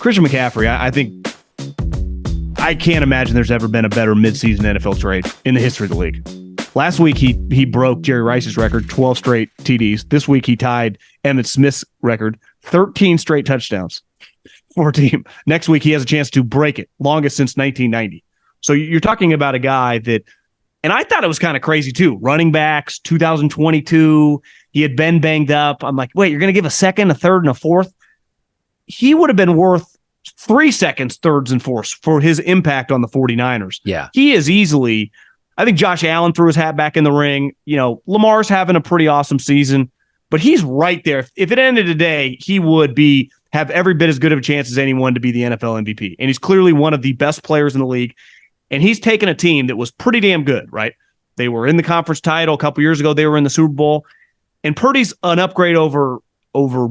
Christian McCaffrey, I think I can't imagine there's ever been a better midseason NFL trade in the history of the league. Last week, he broke Jerry Rice's record, 12 straight TDs. This week, he tied Emmitt Smith's record, 13 straight touchdowns for a team. Next week, he has a chance to break it, longest since 1990. So you're talking about a guy that, and I thought it was kind of crazy too, running backs, 2022, he had been banged up. I'm like, wait, you're going to give a second, a third, and a fourth? He would have been worth 3 seconds, thirds, and fourths for his impact on the 49ers. Yeah. He is easily, I think Josh Allen threw his hat back in the ring. You know, Lamar's having a pretty awesome season, but he's right there. If it ended today, he would have every bit as good of a chance as anyone to be the NFL MVP. And he's clearly one of the best players in the league. And he's taken a team that was pretty damn good, right? They were in the conference title a couple years ago. They were in the Super Bowl. And Purdy's an upgrade over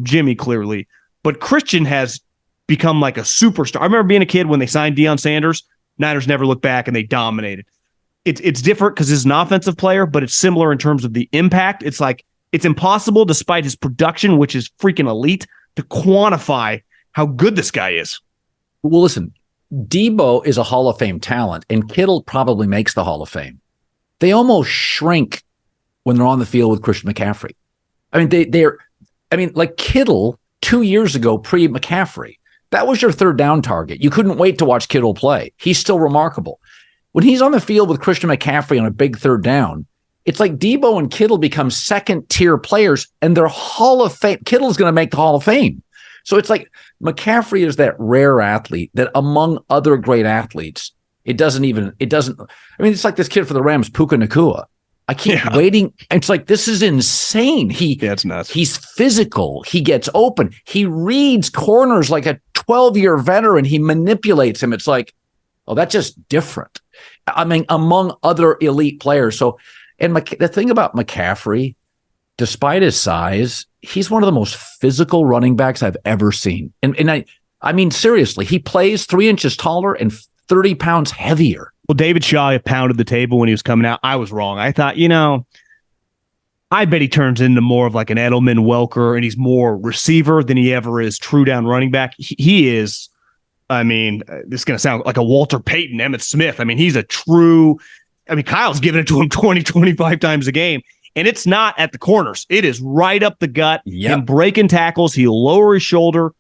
Jimmy, clearly. But Christian has become like a superstar. I remember being a kid when they signed Deion Sanders. Niners never looked back, and they dominated. It's different because he's an offensive player, but it's similar in terms of the impact. It's like it's impossible, despite his production, which is freaking elite, to quantify how good this guy is. Well, listen, Debo is a Hall of Fame talent, and Kittle probably makes the Hall of Fame. They almost shrink when they're on the field with Christian McCaffrey. I mean, like Kittle 2 years ago, pre-McCaffrey, that was your third down target. You couldn't wait to watch Kittle play. He's still remarkable. When he's on the field with Christian McCaffrey on a big third down, it's like Debo and Kittle become second-tier players, and they're Hall of Fame. Kittle's going to make the Hall of Fame. So it's like McCaffrey is that rare athlete that among other great athletes, it doesn't, I mean, it's like this kid for the Rams, Puka Nacua. I keep waiting. It's like, this is insane. It's nuts. He's physical. He gets open. He reads corners like a 12-year veteran. He manipulates him. It's like, oh, that's just different. I mean, among other elite players. So, and the thing about McCaffrey, despite his size, he's one of the most physical running backs I've ever seen. And I mean, seriously, he plays 3 inches taller and 30 pounds heavier. Well, David Shaw pounded the table when he was coming out. I was wrong. I thought, I bet he turns into more of like an Edelman, Welker, and he's more receiver than he ever is true down running back. He is, I mean, this is going to sound like a Walter Payton, Emmitt Smith. I mean, he's a true, Kyle's giving it to him 20, 25 times a game. And it's not at the corners. It is right up the gut. Yep. Him breaking tackles. He'll lower his shoulder.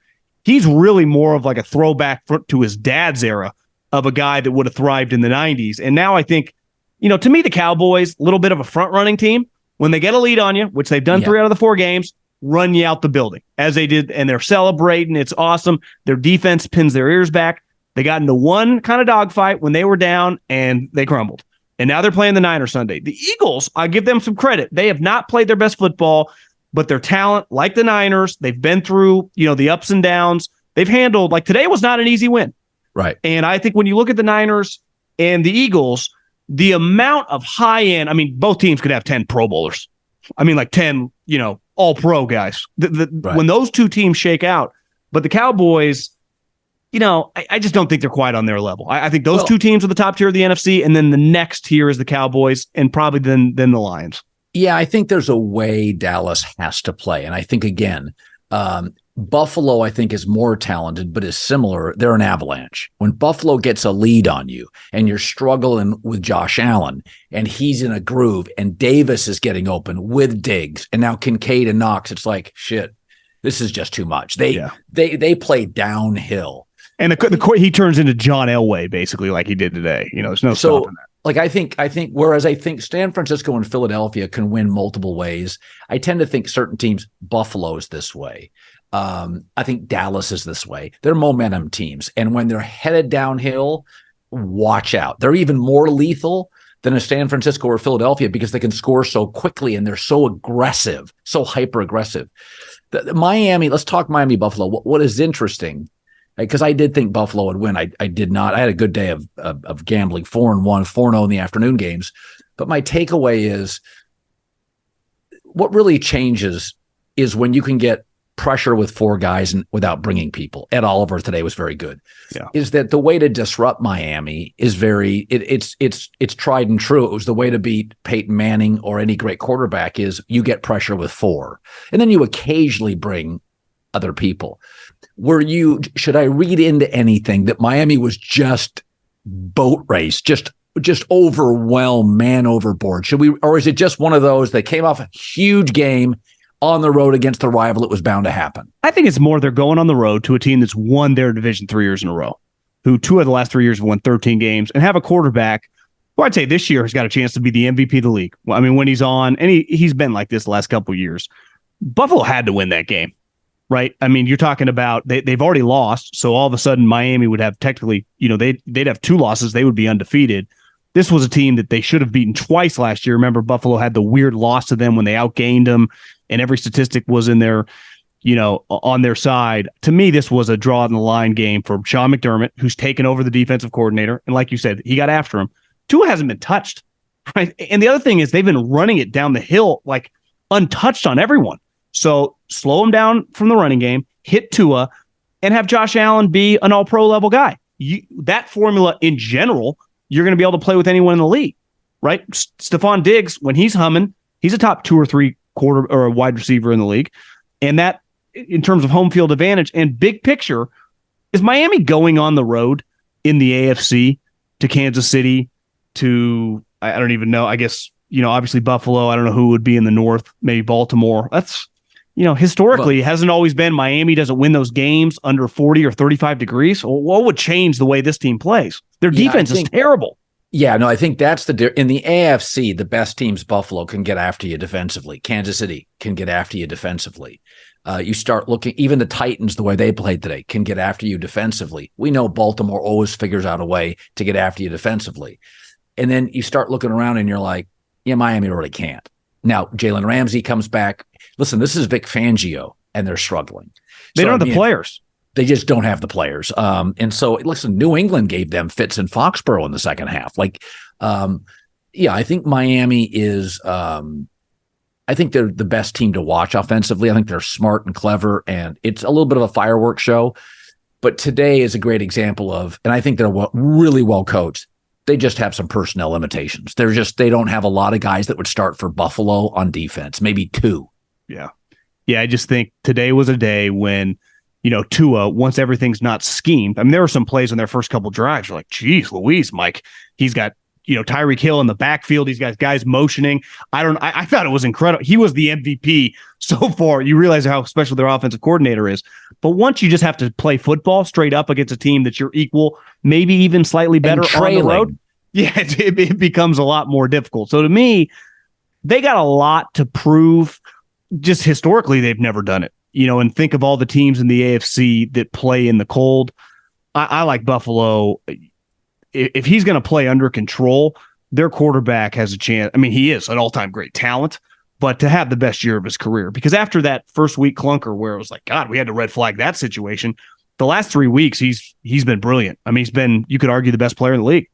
He's really more of like a throwback to his dad's era of a guy that would have thrived in the 90s. And now I think, to me, the Cowboys, a little bit of a front-running team. When they get a lead on you, which they've done 3 out of the 4 games, run you out the building, as they did, and they're celebrating. It's awesome. Their defense pins their ears back. They got into one kind of dogfight when they were down, and they crumbled. And now they're playing the Niners Sunday. The Eagles, I give them some credit. They have not played their best football, but their talent, like the Niners, they've been through, the ups and downs. They've handled, like today was not an easy win. Right. And I think when you look at the Niners and the Eagles, the amount of high end, both teams could have 10 Pro Bowlers. 10, all pro guys. Right. When those two teams shake out, but the Cowboys, I just don't think they're quite on their level. I think those two teams are the top tier of the NFC, and then the next tier is the Cowboys, and probably then the Lions. Yeah, I think there's a way Dallas has to play. And I think, again, Buffalo, I think, is more talented, but is similar. They're an avalanche. When Buffalo gets a lead on you and you're struggling with Josh Allen and he's in a groove and Davis is getting open with Diggs and now Kincaid and Knox, it's like, shit, this is just too much. They play downhill. And he turns into John Elway, basically, like he did today. There's no stopping that. Like I think, whereas I think San Francisco and Philadelphia can win multiple ways, I tend to think certain teams, Buffalo is this way. I think Dallas is this way. They're momentum teams. And when they're headed downhill, watch out. They're even more lethal than a San Francisco or Philadelphia because they can score so quickly and they're so aggressive, so hyper aggressive. Miami, let's talk Miami Buffalo. What is interesting, because I did think Buffalo would win. I did not. I had a good day of gambling, 4-1, 4-0 in the afternoon games. But my takeaway is what really changes is when you can get pressure with 4 guys and without bringing people. Ed Oliver today was very good. Yeah. Is that the way to disrupt Miami is it's tried and true. It was the way to beat Peyton Manning or any great quarterback is you get pressure with 4. And then you occasionally bring other people. Should I read into anything that Miami was just boat race, just overwhelmed, man overboard? Or is it just one of those, they came off a huge game on the road against the rival, it was bound to happen? I think it's more they're going on the road to a team that's won their division 3 years in a row, who 2 of the last 3 years have won 13 games, and have a quarterback who I'd say this year has got a chance to be the MVP of the league. Well, I mean, when he's on, and he's been like this the last couple of years. Buffalo had to win that game, right? I mean, you're talking about they've already lost, so all of a sudden Miami would have technically, they'd have 2 losses, they would be undefeated. This was a team that they should have beaten twice last year. Remember, Buffalo had the weird loss to them when they outgained them, and every statistic was in their, on their side. To me, this was a draw in the line game for Sean McDermott, who's taken over the defensive coordinator. And like you said, he got after him. Tua hasn't been touched, right? And the other thing is they've been running it down the hill, like untouched on everyone. So slow him down from the running game, hit Tua, and have Josh Allen be an all-pro level guy. That formula in general, you're going to be able to play with anyone in the league, right? Stephon Diggs, when he's humming, he's a top 2 or 3 quarter or a wide receiver in the league. And that, in terms of home field advantage and big picture, is Miami going on the road in the AFC to Kansas City, to, I don't even know, I guess, obviously Buffalo. I don't know who would be in the North, maybe Baltimore. That's, historically, it hasn't always been Miami doesn't win those games under 40 or 35 degrees. Well, what would change the way this team plays? Their defense is terrible. Yeah, no, I think that's in the AFC, the best teams, Buffalo, can get after you defensively. Kansas City can get after you defensively. You start looking, even the Titans, the way they played today, can get after you defensively. We know Baltimore always figures out a way to get after you defensively. And then you start looking around and you're like, yeah, Miami really can't. Now, Jalen Ramsey comes back. Listen, this is Vic Fangio, and they're struggling. They don't have the players. They just don't have the players. And so, listen, New England gave them fits in Foxborough in the second half. I think Miami is I think they're the best team to watch offensively. I think they're smart and clever, and it's a little bit of a fireworks show. But today is a great example of, and I think they're really well coached. They just have some personnel limitations. They don't have a lot of guys that would start for Buffalo on defense, maybe 2. Yeah. Yeah, I just think today was a day when, Tua, once everything's not schemed. I mean, there were some plays on their first couple drives. You're like, geez, Louise, Mike, he's got, Tyreek Hill in the backfield. He's got guys motioning. I thought it was incredible. He was the MVP so far. You realize how special their offensive coordinator is. But once you just have to play football straight up against a team that you're equal, maybe even slightly better on the road, it becomes a lot more difficult. So to me, they got a lot to prove. Just historically, they've never done it. And think of all the teams in the AFC that play in the cold. I like Buffalo. If he's going to play under control, their quarterback has a chance. I mean, he is an all-time great talent, but to have the best year of his career, because after that first week clunker where it was like, God, we had to red flag that situation, the last 3 weeks, he's been brilliant. I mean, you could argue the best player in the league.